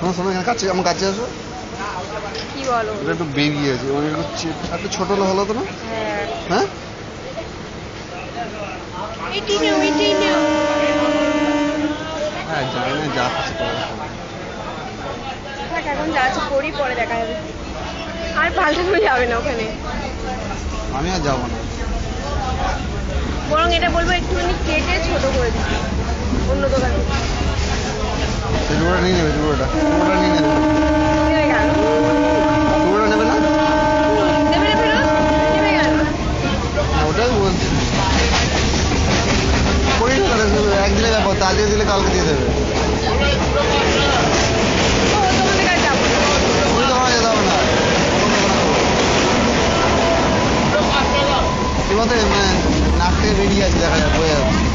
শোনো শোনো, এখানে কাছে আমার কাছে আসো। কি বলো? এটা একটু বেরিয়ে আছে, মানে একটু ছোট হলে হলো তো না? হ্যাঁ, হ্যাঁ এটি নেও, এটি নেও। হ্যাঁ, জানি না, যা কিছু করে থাক, এখন যা আছে করি, পরে দেখা যাবে। আর পাল্টানো যাবে না ওখানে। আমি আর যাবো না। বরং এটা বলবো একটুখানি কেটে ছোট করে দিচ্ছি অন্য দোকান থেকে। টুকরোটা নিয়ে নেবে, টুকরোটা নিয়ে নেবে। নেমে গেল। টুকরোটা নেবে না? নেবে না ফেরত? নেমে গেল। ওটাই বলছি। করিস না, একদিনে ব্যাপার, তা আজকে দিলে কালকে দিয়ে দেবে। ও, তোমাদের কাছে যাবো না। তুমি তো আমার যেতে হবে না। কি বলতে, মানে নাক থেকে বেরিয়ে আছে, দেখা যায়, বোঝা যাচ্ছে।